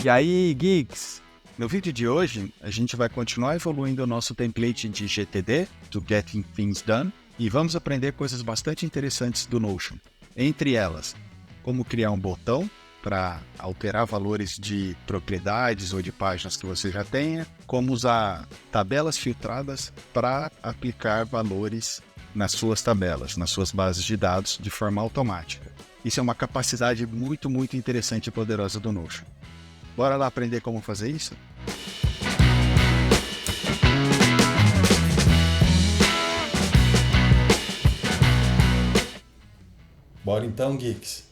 E aí, geeks? No vídeo de hoje, a gente vai continuar evoluindo o nosso template de GTD, do Getting Things Done, e vamos aprender coisas bastante interessantes do Notion. Entre elas, como criar um botão para alterar valores de propriedades ou de páginas que você já tenha, como usar tabelas filtradas para aplicar valores nas suas tabelas, nas suas bases de dados de forma automática. Isso é uma capacidade muito interessante e poderosa do Notion. Bora lá aprender como fazer isso? Bora então, geeks!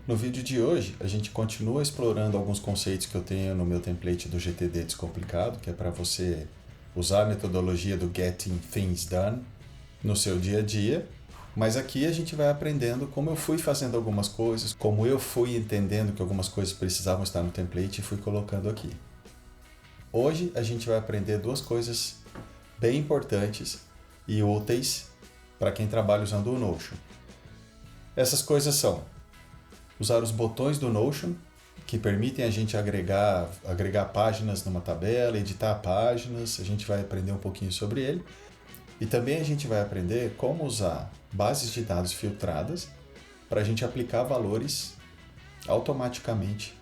No vídeo de hoje, a gente continua explorando alguns conceitos que eu tenho no meu template do GTD Descomplicado, que é para você usar a metodologia do Getting Things Done no seu dia a dia. Mas aqui a gente vai aprendendo como eu fui fazendo algumas coisas, como eu fui entendendo que algumas coisas precisavam estar no template e fui colocando aqui. Hoje a gente vai aprender duas coisas bem importantes e úteis para quem trabalha usando o Notion. Essas coisas são usar os botões do Notion, que permitem a gente agregar páginas numa tabela, editar páginas, a gente vai aprender um pouquinho sobre ele. E também a gente vai aprender como usar bases de dados filtradas para a gente aplicar valores automaticamente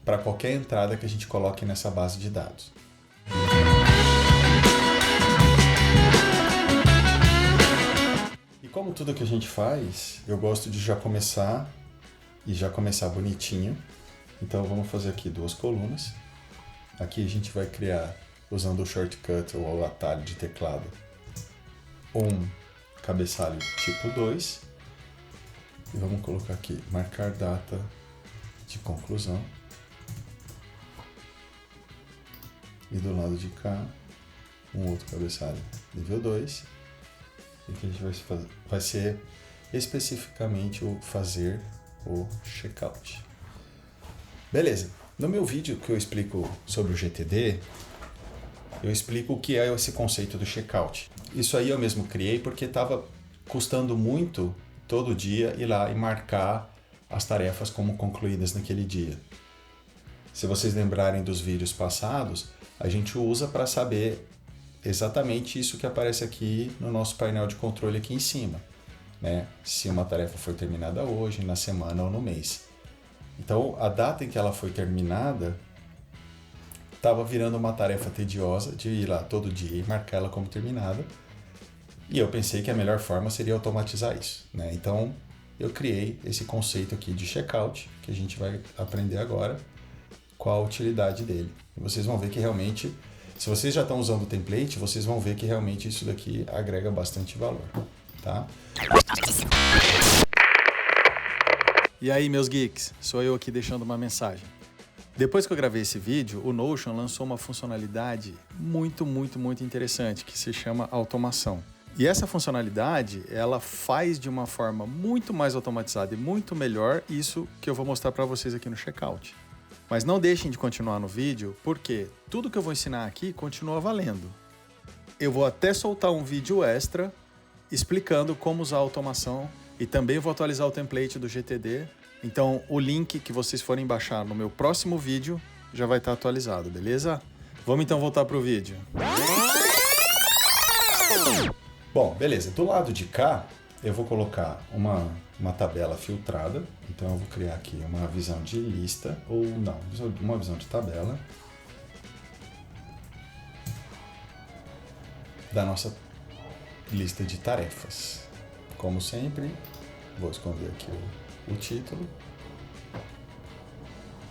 para qualquer entrada que a gente coloque nessa base de dados. E como tudo que a gente faz, eu gosto de já começar bonitinho. Então vamos fazer aqui duas colunas. Aqui a gente vai criar, usando o shortcut ou o atalho de teclado, um cabeçalho tipo 2. E vamos colocar aqui, marcar data de conclusão. E do lado de cá, um outro cabeçalho nível 2. E o que a gente vai fazer vai ser especificamente o fazer o checkout. Beleza, no meu vídeo que eu explico sobre o GTD, eu explico o que é esse conceito do checkout. Isso aí eu mesmo criei porque estava custando muito todo dia ir lá e marcar as tarefas como concluídas naquele dia. Se vocês lembrarem dos vídeos passados, a gente usa para saber exatamente isso que aparece aqui no nosso painel de controle aqui em cima, né? Se uma tarefa foi terminada hoje, na semana ou no mês. Então, a data em que ela foi terminada estava virando uma tarefa tediosa de ir lá todo dia e marcar ela como terminada. E eu pensei que a melhor forma seria automatizar isso, né? Então, eu criei esse conceito aqui de checkout, que a gente vai aprender agora qual a utilidade dele. E vocês vão ver que realmente, se vocês já estão usando o template, vocês vão ver que realmente isso daqui agrega bastante valor, tá? E aí, meus geeks, sou eu aqui deixando uma mensagem. Depois que eu gravei esse vídeo, o Notion lançou uma funcionalidade muito interessante, que se chama automação. E essa funcionalidade, ela faz de uma forma muito mais automatizada e muito melhor isso que eu vou mostrar para vocês aqui no checkout. Mas não deixem de continuar no vídeo, porque tudo que eu vou ensinar aqui continua valendo. Eu vou até soltar um vídeo extra explicando como usar a automação e também vou atualizar o template do GTD. Então o link que vocês forem baixar no meu próximo vídeo já vai estar atualizado, beleza? Vamos então voltar para o vídeo. Bom, beleza. Do lado de cá, eu vou colocar uma tabela filtrada. Então eu vou criar aqui uma visão de lista, ou não, uma visão de tabela da nossa lista de tarefas. Como sempre, vou esconder aqui o título.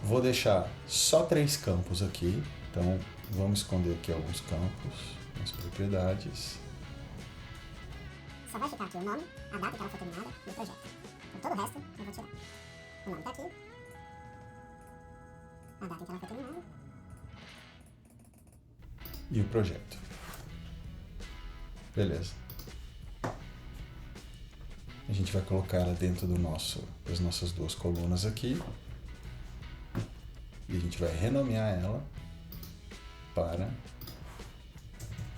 Vou deixar só 3 campos aqui. Então vamos esconder aqui alguns campos, as propriedades. Só vai ficar aqui o nome, a data que ela foi terminada e o projeto. Então todo o resto eu vou tirar. O nome tá aqui, a data em que ela foi terminada e o projeto. Beleza. A gente vai colocar ela dentro das nossas duas colunas aqui. E a gente vai renomear ela para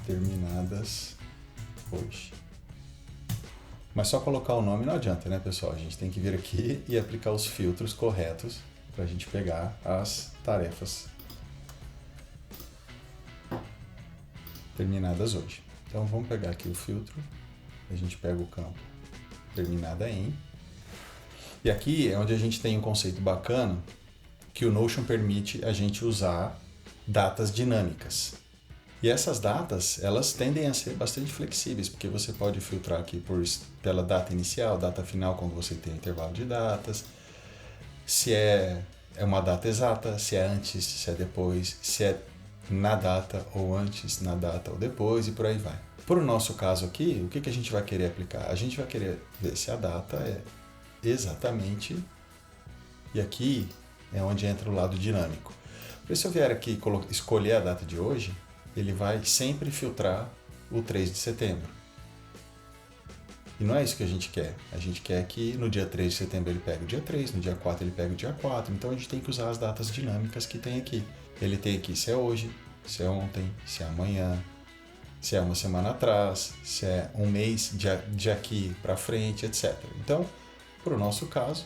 terminadas hoje. Mas só colocar o nome não adianta, né, pessoal? A gente tem que vir aqui e aplicar os filtros corretos para a gente pegar as tarefas terminadas hoje. Então vamos pegar aqui o filtro, a gente pega o campo terminada em, e aqui é onde a gente tem um conceito bacana que o Notion permite a gente usar datas dinâmicas. E essas datas, elas tendem a ser bastante flexíveis, porque você pode filtrar aqui pela data inicial, data final, quando você tem intervalo de datas, se é uma data exata, se é antes, se é depois, se é na data ou antes, na data ou depois, e por aí vai. Para o nosso caso aqui, o que a gente vai querer aplicar? A gente vai querer ver se a data é exatamente, e aqui é onde entra o lado dinâmico. Porque se eu vier aqui escolher a data de hoje, ele vai sempre filtrar o 3 de setembro. E não é isso que a gente quer. A gente quer que no dia 3 de setembro ele pegue o dia 3, no dia 4 ele pega o dia 4. Então a gente tem que usar as datas dinâmicas que tem aqui. Ele tem aqui se é hoje, se é ontem, se é amanhã, se é uma semana atrás, se é um mês de aqui para frente, etc. Então, para o nosso caso,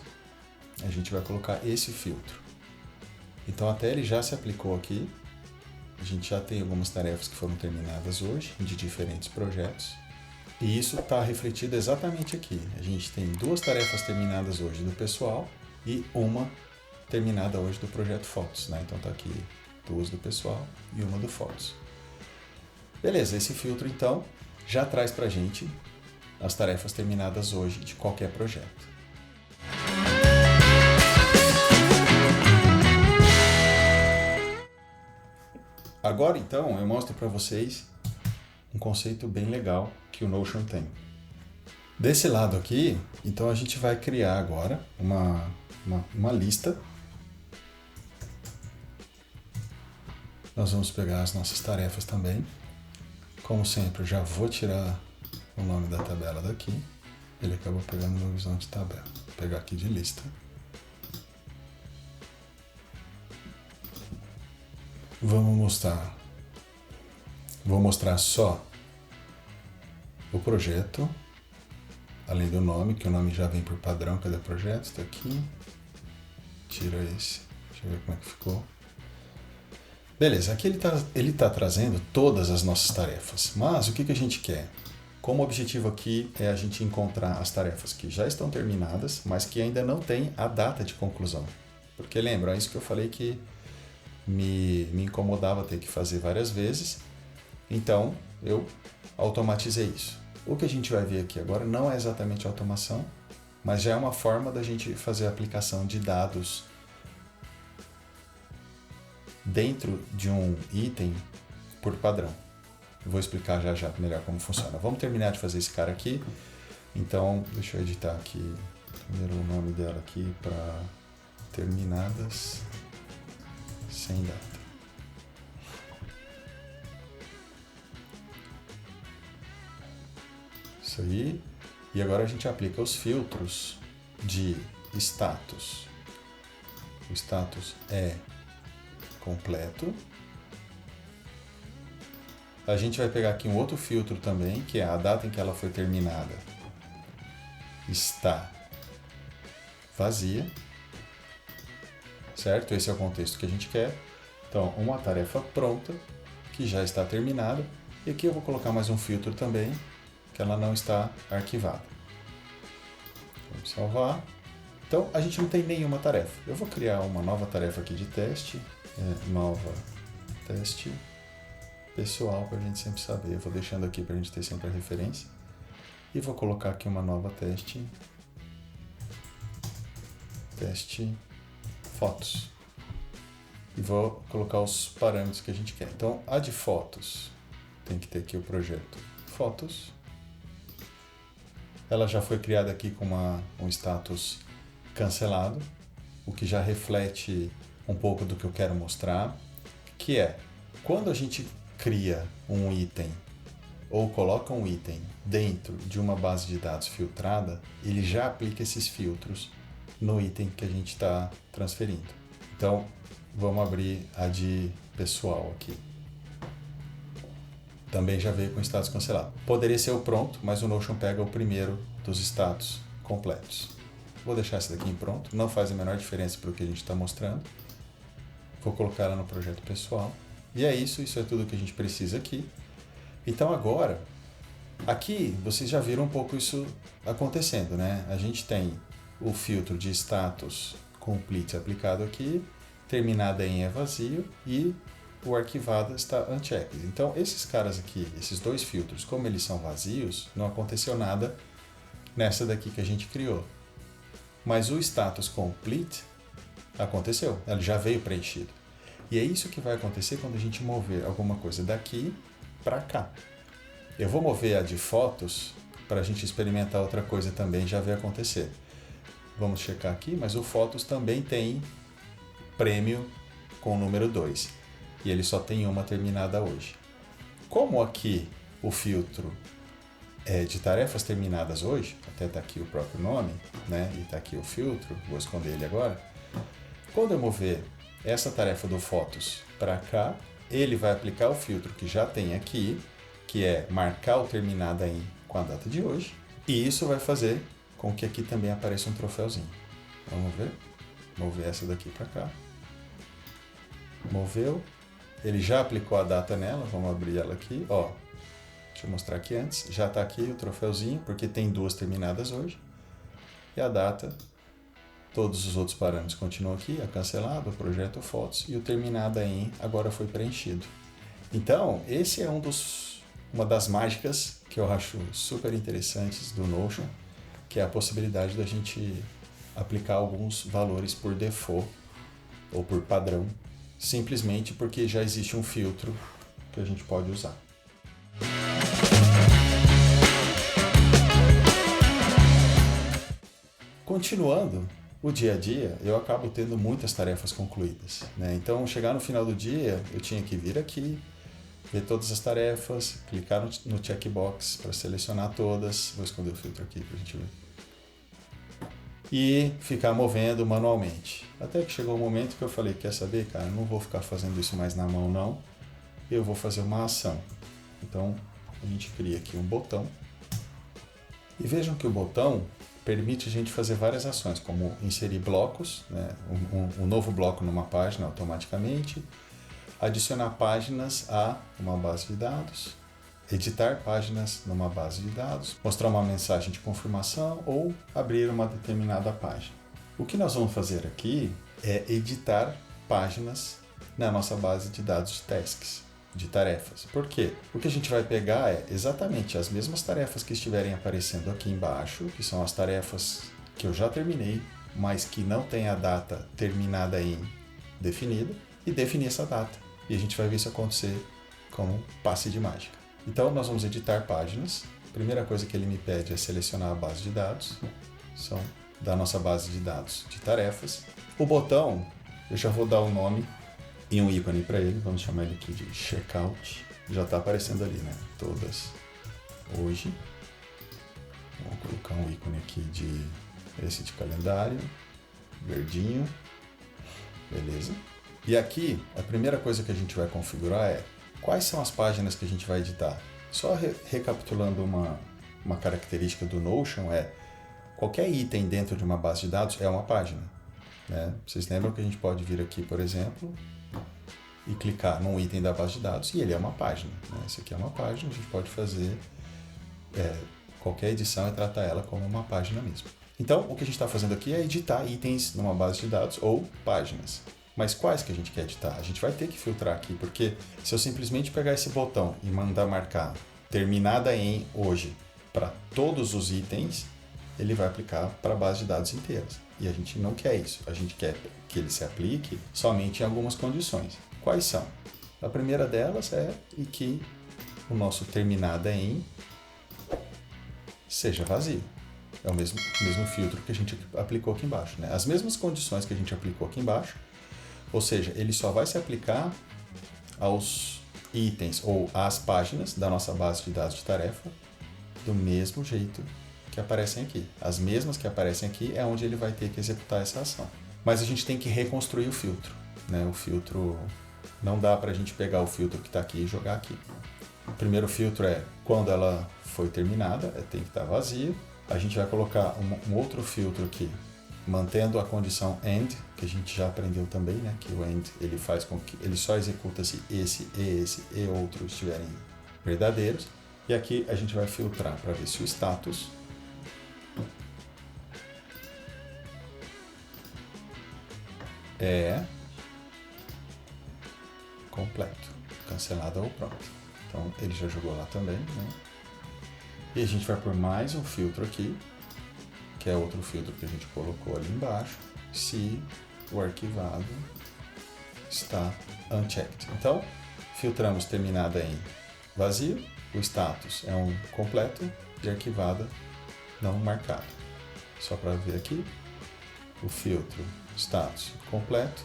a gente vai colocar esse filtro. Então até ele já se aplicou aqui. A gente já tem algumas tarefas que foram terminadas hoje, de diferentes projetos. E isso está refletido exatamente aqui. A gente tem 2 tarefas terminadas hoje do pessoal e uma terminada hoje do projeto Fotos, né? Então está aqui 2 do pessoal e uma do Fotos. Beleza, esse filtro então já traz para a gente as tarefas terminadas hoje de qualquer projeto. Agora então eu mostro para vocês um conceito bem legal que o Notion tem. Desse lado aqui, então a gente vai criar agora uma lista. Nós vamos pegar as nossas tarefas também. Como sempre, eu já vou tirar o nome da tabela daqui. Ele acabou pegando no visão de tabela. Vou pegar aqui de lista. Vou mostrar só o projeto, além do nome, que o nome já vem por padrão. Cadê o projeto? Está aqui. Tira esse. Deixa eu ver como é que ficou. Beleza, aqui ele tá trazendo todas as nossas tarefas. Mas o que a gente quer? Como objetivo aqui é a gente encontrar as tarefas que já estão terminadas, mas que ainda não tem a data de conclusão. Porque lembra, é isso que eu falei que me incomodava ter que fazer várias vezes. Então, eu automatizei isso. O que a gente vai ver aqui agora não é exatamente automação, mas já é uma forma da gente fazer a aplicação de dados dentro de um item por padrão. Eu vou explicar já melhor como funciona. Vamos terminar de fazer esse cara aqui. Então, deixa eu editar aqui primeiro o nome dela aqui para terminadas sem data. Isso aí. E agora a gente aplica os filtros de status. O status é completo. A gente vai pegar aqui um outro filtro também, que é a data em que ela foi terminada está vazia. Certo? Esse é o contexto que a gente quer. Então, uma tarefa pronta, que já está terminada. E aqui eu vou colocar mais um filtro também, que ela não está arquivada. Vamos salvar. Então, a gente não tem nenhuma tarefa. Eu vou criar uma nova tarefa aqui de teste. Nova teste pessoal, para a gente sempre saber. Eu vou deixando aqui para a gente ter sempre a referência. E vou colocar aqui uma nova teste fotos. E vou colocar os parâmetros que a gente quer. Então, a de fotos tem que ter aqui o projeto fotos. Ela já foi criada aqui com um status cancelado, o que já reflete um pouco do que eu quero mostrar, que é, quando a gente cria um item ou coloca um item dentro de uma base de dados filtrada, ele já aplica esses filtros no item que a gente está transferindo. Então, vamos abrir a de pessoal aqui. Também já veio com status cancelado. Poderia ser o pronto, mas o Notion pega o primeiro dos status completos. Vou deixar essa daqui em pronto, não faz a menor diferença para o que a gente está mostrando. Vou colocar ela no projeto pessoal. E é isso é tudo que a gente precisa aqui. Então agora, aqui vocês já viram um pouco isso acontecendo, né? A gente tem o filtro de status complete aplicado aqui, terminada em é vazio e o arquivado está unchecked. Então esses caras aqui, esses dois filtros, como eles são vazios, não aconteceu nada nessa daqui que a gente criou. Mas o status complete aconteceu, ele já veio preenchido. E é isso que vai acontecer quando a gente mover alguma coisa daqui para cá. Eu vou mover a de fotos para a gente experimentar outra coisa também, já ver acontecer. Vamos checar aqui, mas o Fotos também tem prêmio com o número 2. E ele só tem uma terminada hoje. Como aqui o filtro é de tarefas terminadas hoje, até está aqui o próprio nome, né? E está aqui o filtro, vou esconder ele agora. Quando eu mover essa tarefa do Fotos para cá, ele vai aplicar o filtro que já tem aqui, que é marcar o terminada em com a data de hoje. E isso vai fazer com que aqui também apareça um troféuzinho. Vamos ver? Mover essa daqui para cá. Moveu. Ele já aplicou a data nela, vamos abrir ela aqui, ó. Deixa eu mostrar aqui antes. Já está aqui o troféuzinho, porque tem 2 terminadas hoje. E a data, todos os outros parâmetros continuam aqui, a cancelado, o projeto Fotos, e o terminada em agora foi preenchido. Então, esse é uma das mágicas que eu acho super interessantes do Notion, que é a possibilidade da gente aplicar alguns valores por default ou por padrão, simplesmente porque já existe um filtro que a gente pode usar. Continuando o dia a dia, eu acabo tendo muitas tarefas concluídas, né? Então, chegar no final do dia, eu tinha que vir aqui, ver todas as tarefas, clicar no checkbox para selecionar todas. Vou esconder o filtro aqui para a gente ver. E ficar movendo manualmente. Até que chegou um momento que eu falei, quer saber, cara, não vou ficar fazendo isso mais na mão não, eu vou fazer uma ação. Então a gente cria aqui um botão. E vejam que o botão permite a gente fazer várias ações, como inserir blocos, né? um novo bloco numa página automaticamente, adicionar páginas a uma base de dados, editar páginas numa base de dados, mostrar uma mensagem de confirmação ou abrir uma determinada página. O que nós vamos fazer aqui é editar páginas na nossa base de dados de tasks, de tarefas. Por quê? O que a gente vai pegar é exatamente as mesmas tarefas que estiverem aparecendo aqui embaixo, que são as tarefas que eu já terminei, mas que não tem a data terminada em definida, e definir essa data. E a gente vai ver isso acontecer como um passe de mágica. Então, nós vamos editar páginas. A primeira coisa que ele me pede é selecionar a base de dados. São da nossa base de dados de tarefas. O botão, eu já vou dar um nome e um ícone para ele. Vamos chamar ele aqui de Checkout. Já está aparecendo ali, né? Todas hoje. Vou colocar um ícone aqui de esse de calendário. Verdinho. Beleza. E aqui, a primeira coisa que a gente vai configurar é quais são as páginas que a gente vai editar. Só recapitulando uma característica do Notion é qualquer item dentro de uma base de dados é uma página, né? Vocês lembram que a gente pode vir aqui, por exemplo, e clicar num item da base de dados e ele é uma página, né? Esse aqui é uma página, a gente pode fazer qualquer edição e tratar ela como uma página mesmo. Então, o que a gente está fazendo aqui é editar itens numa base de dados ou páginas. Mas quais que a gente quer editar? A gente vai ter que filtrar aqui, porque se eu simplesmente pegar esse botão e mandar marcar terminada em hoje para todos os itens, ele vai aplicar para a base de dados inteiras. E a gente não quer isso. A gente quer que ele se aplique somente em algumas condições. Quais são? A primeira delas é que o nosso terminada em seja vazio. É o mesmo filtro que a gente aplicou aqui embaixo, né? As mesmas condições que a gente aplicou aqui embaixo. Ou seja, ele só vai se aplicar aos itens ou às páginas da nossa base de dados de tarefa do mesmo jeito que aparecem aqui. As mesmas que aparecem aqui é onde ele vai ter que executar essa ação. Mas a gente tem que reconstruir o filtro, né? O filtro, não dá para a gente pegar o filtro que está aqui e jogar aqui. O primeiro filtro é quando ela foi terminada, tem que estar vazio. A gente vai colocar um outro filtro aqui mantendo a condição AND, que a gente já aprendeu também, né? Que o AND ele faz com que ele só executa se esse e outro estiverem verdadeiros. E aqui a gente vai filtrar para ver se o status é completo, cancelado ou pronto. Então ele já jogou lá também, né? E a gente vai por mais um filtro aqui, que é outro filtro que a gente colocou ali embaixo, se o arquivado está unchecked. Então, filtramos terminada em vazio, o status é um completo e arquivada não marcado. Só para ver aqui, o filtro status completo,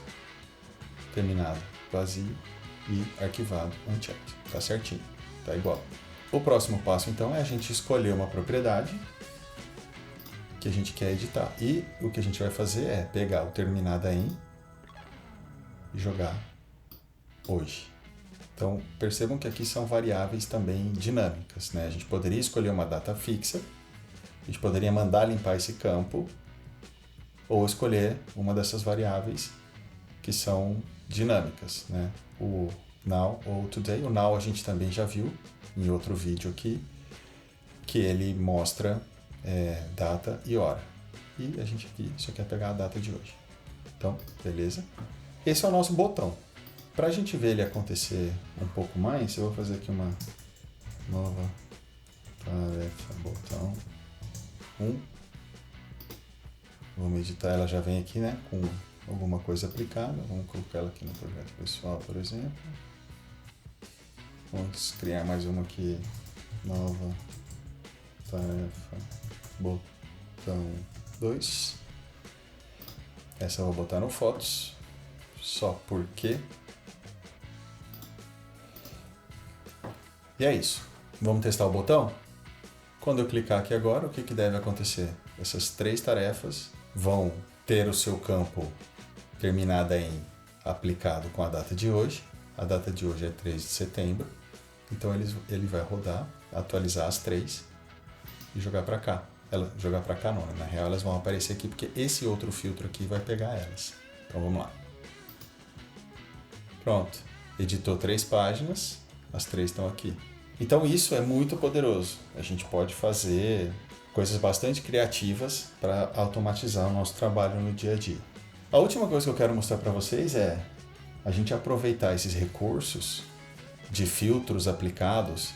terminado vazio e arquivado unchecked. Tá certinho, tá igual. O próximo passo então é a gente escolher uma propriedade que a gente quer editar. E o que a gente vai fazer é pegar o terminada em e jogar hoje. Então percebam que aqui são variáveis também dinâmicas, né? A gente poderia escolher uma data fixa, a gente poderia mandar limpar esse campo, ou escolher uma dessas variáveis que são dinâmicas, né? O now ou today. O now a gente também já viu em outro vídeo aqui, que ele mostra data e hora. E a gente aqui só quer pegar a data de hoje. Então, beleza? Esse é o nosso botão. Para a gente ver ele acontecer um pouco mais, eu vou fazer aqui uma nova tarefa, botão 1. Vamos editar, ela já vem aqui, né, com alguma coisa aplicada. Vamos colocar ela aqui no projeto pessoal, por exemplo. Vamos criar mais uma aqui, nova tarefa, botão 2. Essa eu vou botar no Fotos, só porque. E é isso. Vamos testar o botão? Quando eu clicar aqui agora, o que deve acontecer? Essas 3 tarefas vão ter o seu campo terminada em aplicado com a data de hoje. A data de hoje é 3 de setembro. Então ele vai rodar, atualizar as 3 e jogar para cá. Jogar para cá não, né? Na real elas vão aparecer aqui porque esse outro filtro aqui vai pegar elas. Então vamos lá. Pronto. Editou 3 páginas, as 3 estão aqui. Então isso é muito poderoso. A gente pode fazer coisas bastante criativas para automatizar o nosso trabalho no dia a dia. A última coisa que eu quero mostrar para vocês é a gente aproveitar esses recursos de filtros aplicados,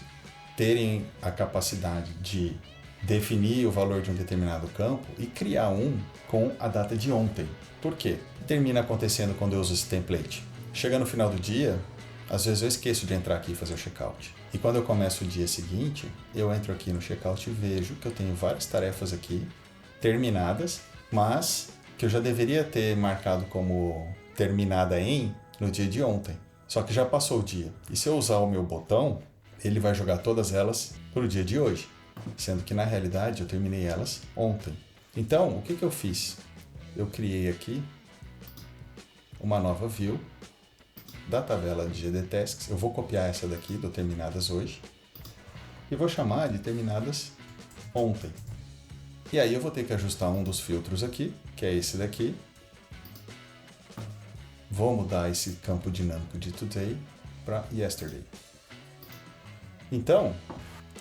terem a capacidade de definir o valor de um determinado campo e criar um com a data de ontem. Por quê? Termina acontecendo quando eu uso esse template. Chega no final do dia, às vezes eu esqueço de entrar aqui e fazer o checkout. E quando eu começo o dia seguinte, eu entro aqui no checkout e vejo que eu tenho várias tarefas aqui terminadas, mas que eu já deveria ter marcado como terminada em no dia de ontem. Só que já passou o dia. E se eu usar o meu botão, ele vai jogar todas elas para o dia de hoje, sendo que na realidade eu terminei elas ontem. Então, o que eu fiz? Eu criei aqui uma nova view da tabela de GD Tasks. Eu vou copiar essa daqui do terminadas hoje e vou chamar de terminadas ontem. E aí eu vou ter que ajustar um dos filtros aqui, que é esse daqui. Vou mudar esse campo dinâmico de today para yesterday. Então,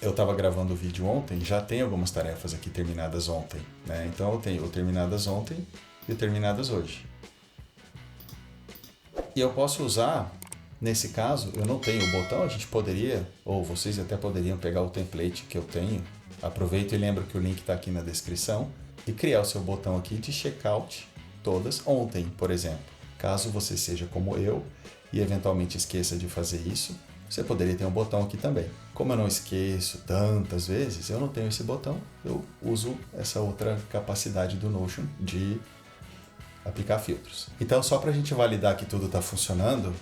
eu estava gravando o vídeo ontem, já tem algumas tarefas aqui terminadas ontem, né? Então eu tenho o terminadas ontem e o terminadas hoje. E eu posso usar, nesse caso, eu não tenho o botão, a gente poderia, ou vocês até poderiam pegar o template que eu tenho, aproveita e lembra que o link está aqui na descrição, e criar o seu botão aqui de checkout todas ontem, por exemplo. Caso você seja como eu e eventualmente esqueça de fazer isso, você poderia ter um botão aqui também. Como eu não esqueço tantas vezes, eu não tenho esse botão, eu uso essa outra capacidade do Notion de aplicar filtros. Então, só para a gente validar que tudo está funcionando,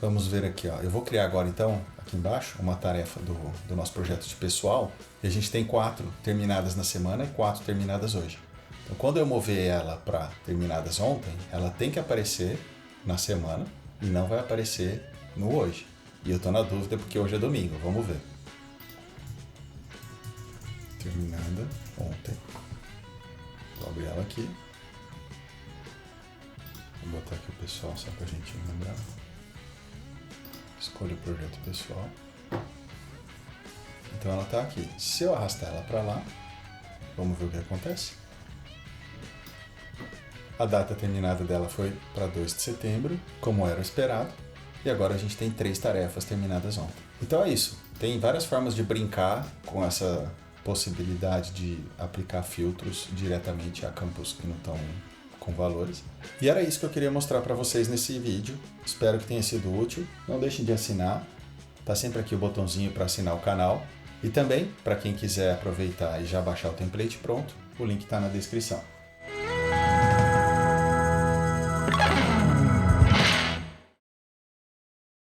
vamos ver aqui. Ó. Eu vou criar agora, então, aqui embaixo, uma tarefa do nosso projeto de pessoal, e a gente tem 4 terminadas na semana e 4 terminadas hoje. Então, quando eu mover ela para terminadas ontem, ela tem que aparecer na semana e não vai aparecer no hoje. E eu estou na dúvida porque hoje é domingo. Vamos ver. Terminada ontem. Vou abrir ela aqui. Vou botar aqui o pessoal só pra gente lembrar. Escolha o projeto pessoal. Então ela está aqui. Se eu arrastar ela para lá, vamos ver o que acontece. A data terminada dela foi para 2 de setembro, como era esperado. E agora a gente tem 3 tarefas terminadas ontem. Então é isso. Tem várias formas de brincar com essa possibilidade de aplicar filtros diretamente a campos que não estão com valores. E era isso que eu queria mostrar para vocês nesse vídeo. Espero que tenha sido útil. Não deixem de assinar. Tá sempre aqui o botãozinho para assinar o canal. E também, para quem quiser aproveitar e já baixar o template pronto, o link está na descrição.